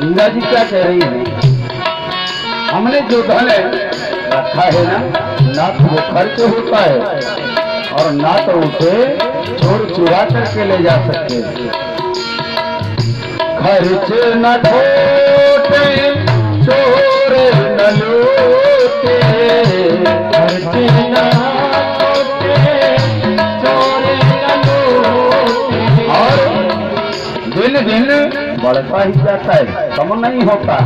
मीरा जी क्या कह रही है? हमने जो धन रखा है ना तो वो खर्च होता है और ना तो उसे चोर चुरा करके ले जा सकते हैं। खर्च न छोटे चोर न लूटे, खर्च न छोटे चोर न लूटे। और दिन दिन बढ़ता ही जाता है, कम नहीं होता।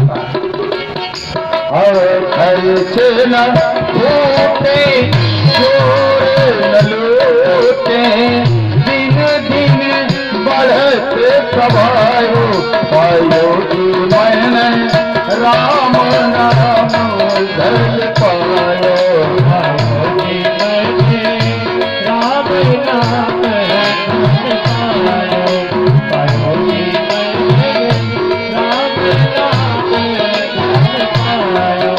और खर्च न छोटे चोर न लूटे, दिन दिन बढ़ते सभायो पायो की मैंने राम नाम धर पायो, पायो की मैंने राम नाम धर पायो, पायो की मैंने राम नाम धर पायो।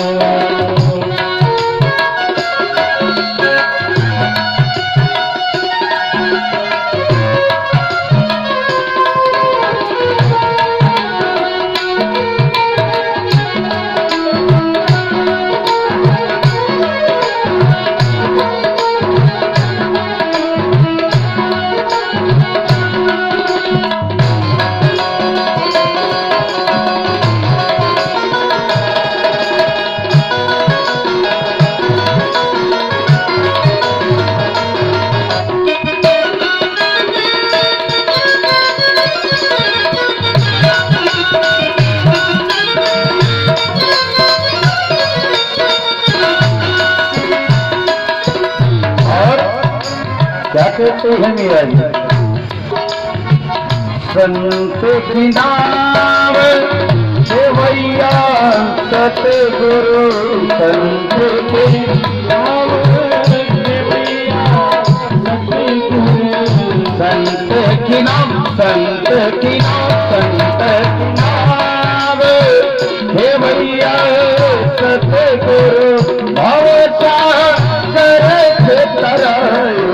क्या कहते हैं मीरा जी? संत की नाम सेवैया सतगुरु, संत की नाम सेवैया सतगुरु, संत की नाम, संत की नाम, संत की नाम सेवैया सतगुरु, भव सागर से तरायो,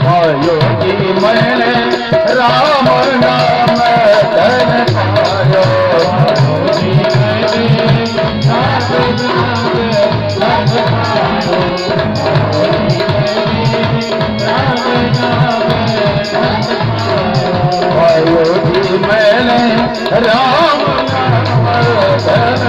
पायो की मैंने राम नाम धन पायो, पायो की मैंने राम नाम धन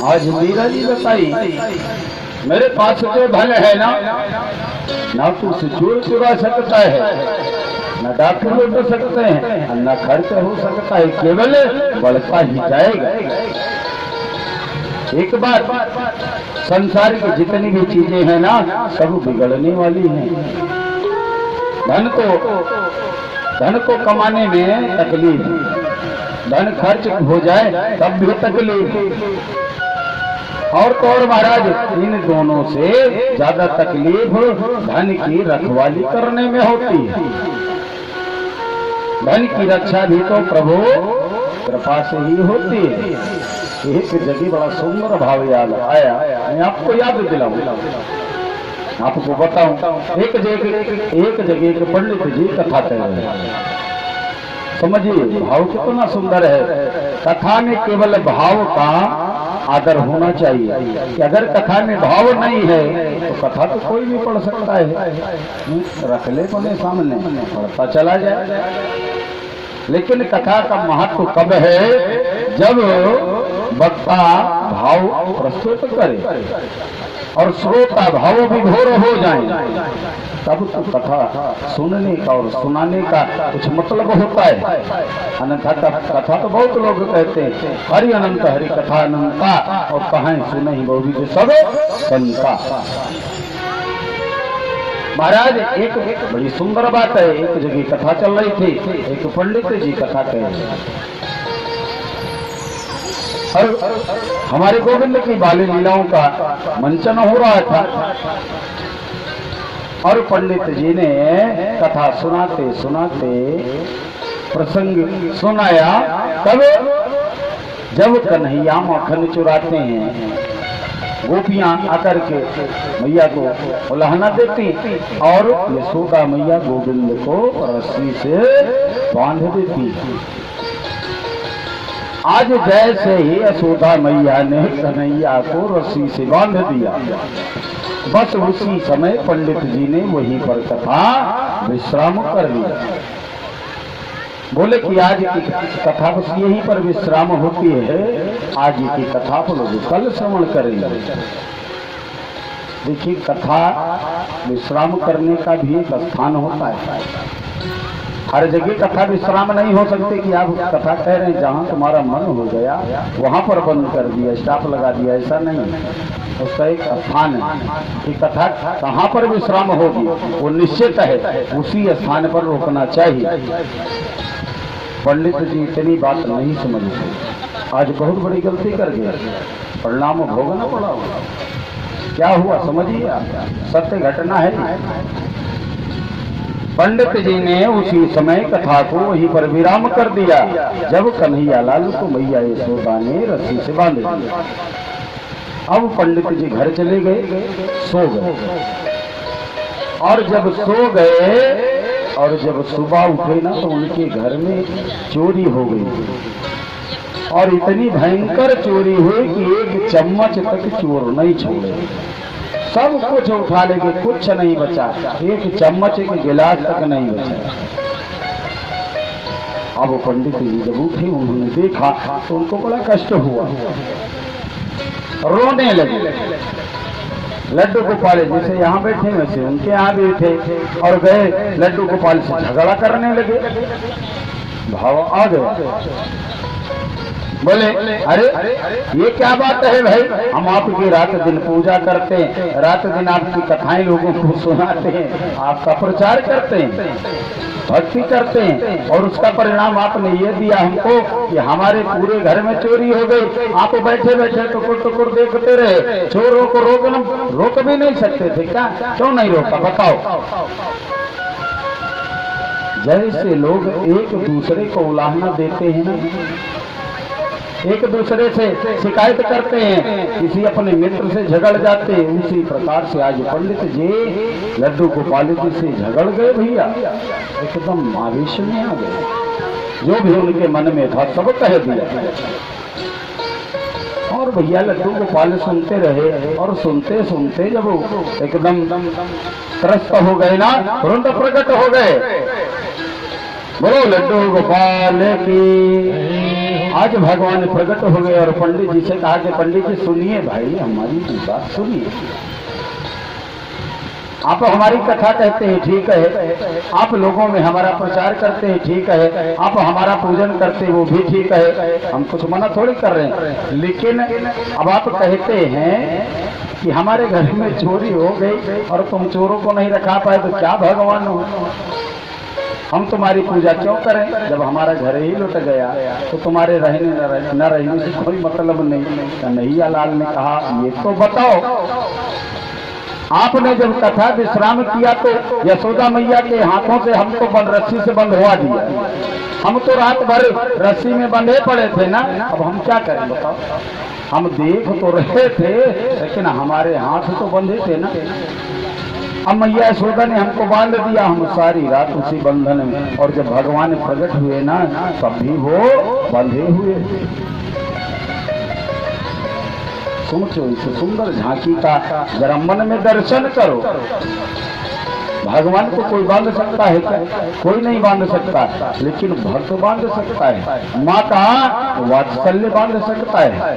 आज मीरा जी बताई मेरे पास जो धन है ना तो उसे चोर चुरा सकता है, न डॉक्टर लूट सकते हैं, न खर्च हो सकता है, केवल बढ़ता ही जाएगा। एक बात, संसार की जितनी भी चीजें हैं ना सब बिगड़ने वाली हैं। धन को कमाने में तकलीफ, धन खर्च हो जाए तब भी तकलीफ, और तो और महाराज इन दोनों से ज्यादा तकलीफ धन की रखवाली करने में होती है। धन की रक्षा भी तो प्रभु कृपा से ही होती है। एक जगह बड़ा सुंदर भाव याद आया, मैं आपको याद दिलाऊं, आपको बताऊं। एक जगह एक पंडित जी कथा कह रहे हैं, समझिए भाव कितना सुंदर है। कथा में केवल भाव का आदर होना चाहिए कि अगर कथा में भाव नहीं है तो कथा तो कोई भी पढ़ सकता है, रख ले अपने सामने पढ़ता चला जाए। लेकिन कथा का महत्व कब है? जब वक्ता भाव प्रस्तुत करे और श्रोता भाव विभोर हो जाए, तब तो कथा सुनने का और सुनाने का कुछ मतलब होता है। अन्यथा कथा तो बहुत लोग कहते हैं हरि अनंत हरि कथा अनंता, और कहां सुने ही वो भी सब संता। महाराज एक बड़ी सुंदर बात है, एक जगह कथा चल रही थी, एक पंडित जी कथा कह रहे, और हमारे गोविंद की बाली लीलाओं का मंचन हो रहा था और पंडित जी ने कथा सुनाते सुनाते प्रसंग सुनाया। तब जब कन्हैया माखन चुराते हैं, गोपियां आकर के मैया को उलाहना देती और यशोदा मैया गोविंद को रस्सी से बांध देती। आज जैसे ही यशोदा मैया ने कन्हैया को रस्सी से बांध दिया, बस उसी समय पंडित जी ने वहीं पर कथा विश्राम कर लिया। बोले कि आज की कथा बस यहीं पर विश्राम होती है, आज की कथा आप लोग कल श्रवण करेंगे। देखिए, कथा विश्राम करने का भी एक स्थान होता है। हर जगह कथा विश्राम नहीं हो सकती कि आप कथा कह रहे हैं, जहां तुम्हारा मन हो गया वहां पर बंद कर दिया, स्टॉप लगा दिया, ऐसा नहीं है। उसका एक स्थान है कि कथा कहां पर विश्राम होगी वो निश्चित है, उसी स्थान पर रोकना चाहिए। पंडित जी इतनी बात नहीं समझते, आज बहुत बड़ी गलती कर गए, परिणाम भोगना पड़ा। क्या हुआ समझिए, सत्य घटना है। पंडित जी ने उसी समय कथा को वहीं पर विराम कर दिया जब कन्हैया लाल को मैया यशोदा ने रस्सी से बांध दिया। अब पंडित जी घर चले गए, सो गए, और जब सो गए और जब सुबह उठे ना तो उनके घर में चोरी हो गई, और इतनी भयंकर चोरी हुई कि एक चम्मच तक चोर नहीं छोड़े, सब कुछ उठा लेंगे, कुछ नहीं बचा, एक चम्मच एक गिलास तक नहीं बचा। अब वो पंडित जी जब उठे, उन्होंने देखा तो उनको बड़ा कष्ट हुआ, रोने लगे। लड्डू गोपाल जैसे यहाँ बैठे वैसे उनके यहाँ भी थे, और गए लड्डू गोपाल से झगड़ा करने लगे। भाव आ गए, बोले अरे ये क्या बात है भाई, हम आपकी रात दिन पूजा करते हैं, रात दिन आपकी कथाएं लोगों को सुनाते हैं, आपका प्रचार करते हैं, भक्ति करते हैं, और उसका परिणाम आपने ये दिया हमको कि हमारे पूरे घर में चोरी हो गई। आप बैठे बैठे टुकुर टुकुर देखते रहे, चोरों को रोक भी नहीं सकते थे क्या? क्यों नहीं रोका बताओ? जैसे लोग एक दूसरे को उलाहना देते हैं ना, एक दूसरे से शिकायत करते हैं, किसी अपने मित्र से झगड़ जाते हैं, उसी प्रकार से आज पंडित जी लड्डू गोपाल जी से झगड़ गए भैया, एकदम आवेश में आ गए, जो भी उनके मन में था सब कह दिया। और भैया लड्डू गोपाल सुनते रहे, और सुनते सुनते जब एकदम त्रस्त हो गए ना, तुरंत प्रकट हो गए। बोलो लड्डू गोपाल की। आज भगवान प्रकट हो गए और पंडित जी से कहा कि पंडित जी सुनिए भाई, हमारी बात सुनिए, आप हमारी कथा कहते हैं ठीक है, आप लोगों में हमारा प्रचार करते हैं ठीक है, आप हमारा पूजन करते हैं वो भी ठीक है, हम कुछ मना थोड़ी कर रहे हैं, लेकिन अब आप कहते हैं कि हमारे घर में चोरी हो गई और तुम चोरों को नहीं रखा पाए, तो क्या भगवान हो, हम तुम्हारी पूजा क्यों करें? जब हमारा घर ही लुट गया तो तुम्हारे रहने न रहने से कोई मतलब नहीं। कन्हैया लाल ने कहा ये तो बताओ, आपने जब कथा विश्राम किया तो यशोदा मैया के हाथों से हमको रस्सी से बंधवा दिया, हम तो रात भर रस्सी में बंधे पड़े थे ना, अब हम क्या करें बताओ? हम देख तो रहे थे लेकिन हमारे हाथ तो बंधे थे ना। अब मैया यशोदा ने हमको बांध दिया, हम सारी रात उसी बंधन में, और जब भगवान प्रकट हुए ना तब भी वो बंधे हुए। सोचो, इस सुंदर झांकी का जरा मन में दर्शन करो। भगवान को कोई बांध सकता है क्या? कोई नहीं बांध सकता, लेकिन भक्त बांध सकता है, माँ का वात्सल्य बांध सकता है।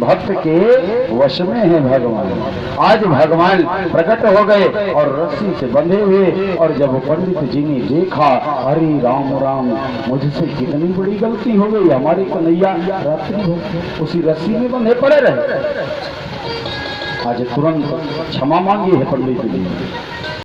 भक्त के वश में है भगवान। आज भगवान प्रकट हो गए और रस्सी से बंधे हुए, और जब पंडित जी ने देखा, अरे राम राम, मुझसे कितनी बड़ी गलती हो गई, हमारे कन्हैया रात्रि हो उसी रस्सी में बंधे पड़े रहे। आज तुरंत क्षमा मांगी है पंडित जी ने।